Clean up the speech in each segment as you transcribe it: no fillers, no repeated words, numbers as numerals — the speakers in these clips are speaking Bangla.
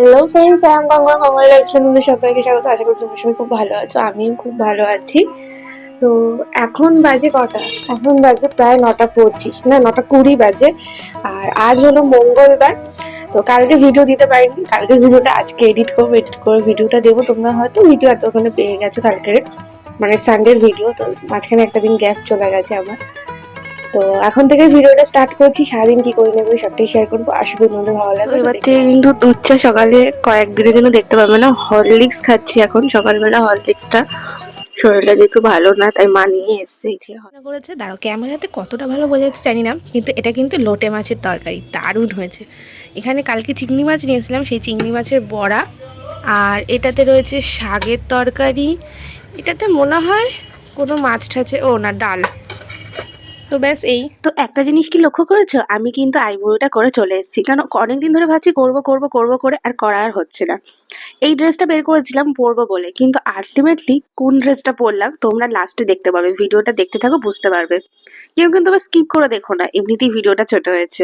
Hello friends, I am Ganga Kamal lifestyle তোমাদের সবাইকে স্বাগত। আশা করি তোমরা সবাই খুব ভালো আছো, আমিও খুব ভালো আছি। তো এখন বাজে কটা? এখন বাজে প্রায় 9:25, না 9:20 বাজে। আর আজ হলো মঙ্গলবার। তো কালকে ভিডিও দিতে পারিনি, কালকের ভিডিওটা আজকে এডিট করবো, এডিট করে ভিডিওটা দেবো। তোমরা হয়তো ভিডিও এতক্ষণে পেয়ে গেছো কালকের, মানে সানডের ভিডিও। তো মাঝখানে একটা দিন গ্যাপ চলে গেছে আমার। তো এখন থেকে ভিডিওটা স্টার্ট করছি, সারাদিন কি করে নেবো সবটাই শেয়ার করবো, আশা করি তোমাদের ভালো লাগবে। এবার থেকে কিন্তু দুধ চা সকালে কয়েকদিনের জন্য দেখতে পাবে না, হরলিক্স খাচ্ছি এখন সকালবেলা। হরলিক্সটা শরীরটা যেহেতু ভালো না, তাই মা নিয়ে এসছে। করেছে দাঁড়াও, ক্যামেরাতে কতটা ভালো বোঝা যাচ্ছে জানি না, কিন্তু এটা কিন্তু লোটে মাছের তরকারি, দারুণ হয়েছে। এখানে কালকে চিংড়ি মাছ নিয়েছিলাম, সেই চিংড়ি মাছের বড়া। আর এটাতে রয়েছে শাকের তরকারি। এটাতে মনে হয় কোনো মাছ ঠাছে, ও না, ডাল। তো ব্যাস এই। তো একটা জিনিস কি লক্ষ্য করেছো, আমি কিন্তু আইব্রোটা করে চলে এসেছি, কারণ অনেকদিন ধরে ভাবছি করবো করবো করবো করে, আর করা আর হচ্ছে না। এই ড্রেসটা বের করেছিলাম পরবো বলে, কিন্তু আলটিমেটলি কোন ড্রেসটা পরলাম তোমরা লাস্টে দেখতে পাবে। ভিডিওটা দেখতে থাকো, বুঝতে পারবে। কেউ কিন্তু আবার স্কিপ করে দেখো না, এমনিতেই ভিডিওটা ছোট হয়েছে।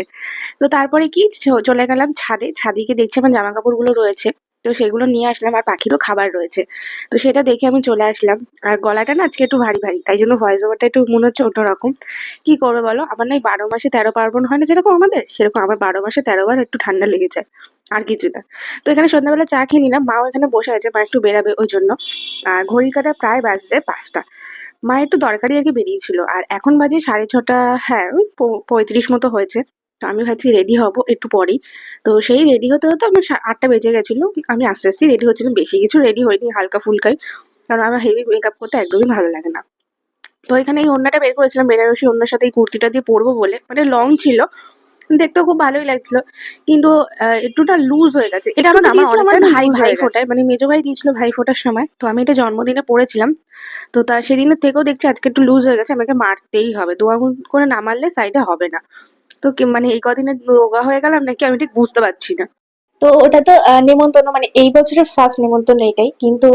তো তারপরে কি চলে গেলাম ছাদে। ছাদে গিয়ে দেখছি আমার জামা কাপড়গুলো রয়েছে, তো সেগুলো নিয়ে আসলাম। আর পাখিরও খাবার রয়েছে, তো সেটা দেখে আমি চলে আসলাম। আর গলাটা না আজকে একটু ভারী ভারী, তাই জন্য ভয়েস ওভারটা একটু মনে হচ্ছে অন্যরকম। কি করবে বলো, আমার না 12 মাসে 13 পার্বণ হয় না যেরকম আমাদের, সেরকম আমার 12 মাসে 13 বার একটু ঠান্ডা লেগে যায়, আর কিছু না। তো এখানে সন্ধ্যাবেলা চা খেয়ে নিলাম, মাও এখানে বসে আছে, মা একটু বেরাবে ওই জন্য। আর ঘড়ির কাঁটা প্রায় বাজতে 5টা। মা একটু দরকারি আর কি বেরিয়েছিল, আর এখন বাজে 6:30। হ্যাঁ, ওই 35 মতো হয়েছে। তো আমি ভাবছি রেডি হব একটু পরেই। তো সেই রেডি হতে হতে আমার 8টা বেজে গেছিল। আমি আস্তে আস্তে রেডি হচ্ছিলাম, বেশি কিছু রেডি হইনি, হালকা ফুলকাই। কারণ আমার হেভি মেকআপ করতে একদমই ভালো লাগে না। তো এখানে এই ওড়নাটা বের করেছিলাম, বেনারসি ওড়নার সাথে এই কুর্তিটা দিয়ে পরবো বলে, মানে লং ছিল, দেখতেও খুব ভালোই লাগছিল। কিন্তু একটুটা লুজ হয়ে গেছে। এটা একটু না আমার দিয়েছিল আমার অনেকটা ভাই, ভাই ফোটায়, মানে মেজো ভাই দিয়েছিল ভাই ফোটার সময়। তো আমি এটা জন্মদিনে পরেছিলাম। তো তা সেদিনের থেকেও দেখছি আজকে একটু লুজ হয়ে গেছে, আমাকে মারতেই হবে। 2 আঙুল করে না মারলে সাইডে হবে না। তো মানে এই কদিনে রোগা হয়ে গেলাম নাকি আমি ঠিক বুঝতে পারছি না। তো ওটা তো নেমন্তন্ন, মানে এই বছরের ফার্স্ট নেমন্তন্ন এটাই, কিন্তু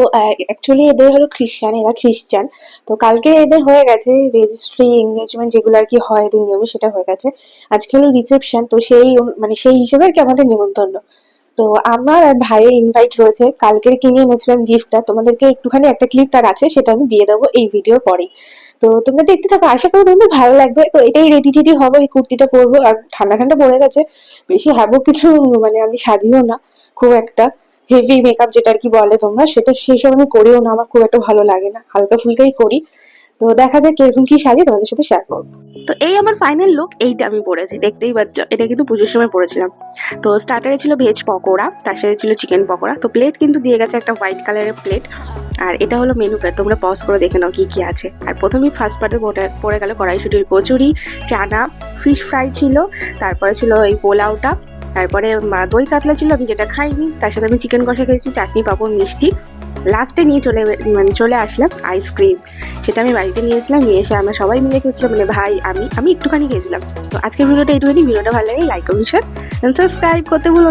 অ্যাকচুয়ালি এদের হলো খ্রিস্টান, এরা খ্রিস্টান। তো কালকে এদের হয়ে গেছে রেজিস্ট্রি, এঙ্গেজমেন্ট যেগুলো আর কি হয় এদের নিয়মে, সেটা হয়ে গেছে। আজকে হলো রিসেপশন, তো সেই মানে সেই হিসেবে আর কি আমাদের নেমন্তন্ন। তো আমার আর ভাইয়ের ইনভাইট রয়েছে। কালকের কিনে এনেছিলাম গিফটটা, তোমাদেরকে একটুখানি একটা ক্লিপ তার আছে, সেটা আমি দিয়ে দেবো এই ভিডিওর পরেই। তো তোমরা দেখতে থাকো, আশা করি তোমাদের ভালো লাগবে। তো এটাই রেডি টেডি হবো, এই কুর্তিটা পরবো। আর ঠান্ডা ঠান্ডা পড়ে গেছে, বেশি হ্যাবো কিছু, মানে আমি সাজিও না খুব একটা। হেভি মেকআপ যেটা আর কি বলে তোমরা, সেটা সেই সব আমি করিও না, আমার খুব একটা ভালো লাগে না, হালকা ফুলকাই করি। তো দেখা যাক কিরকম কি সাজি, তোমাদের সাথে শেয়ার করবো। তো এই আমার ফাইনাল লুক, এইটা আমি পরেছি, দেখতেই পাচ্ছ। এটা কিন্তু পুজোর সময় পরেছিলাম। তো স্টার্টারে ছিল ভেজ পকোড়া, তার সাথে ছিল চিকেন পকোড়া। তো প্লেট কিন্তু দিয়ে গেছে একটা হোয়াইট কালারের প্লেট। আর এটা হলো মেনু কার্ড, তোমরা পজ করে দেখে নাও কি কি আছে। আর প্রথমেই ফার্স্ট পার্টে পড়ে গেল কড়াইশুটির কচুরি, চানা, ফিশ ফ্রাই ছিল, তারপরে ছিল এই পোলাওটা, তারপরে দই কাতলা ছিল, আমি যেটা খাইনি। তার সাথে আমি চিকেন কষা খেয়েছি, চাটনি, পাঁপড়, মিষ্টি। লাস্টে নিয়ে চলে আসলাম আইসক্রিম। সেটা আমি বাড়িতে নিয়ে এসেছিলাম, নিয়ে এসে আমরা সবাই মিলে খেয়েছিলাম, মানে ভাই, আমি একটুখানি খেয়েছিলাম। তো আজকের ভিডিওটা এইটুখানি। ভিডিওটা ভালো লাগে লাইক, কমেন্ট, শেয়ার, সাবস্ক্রাইব করতে ভুলো না।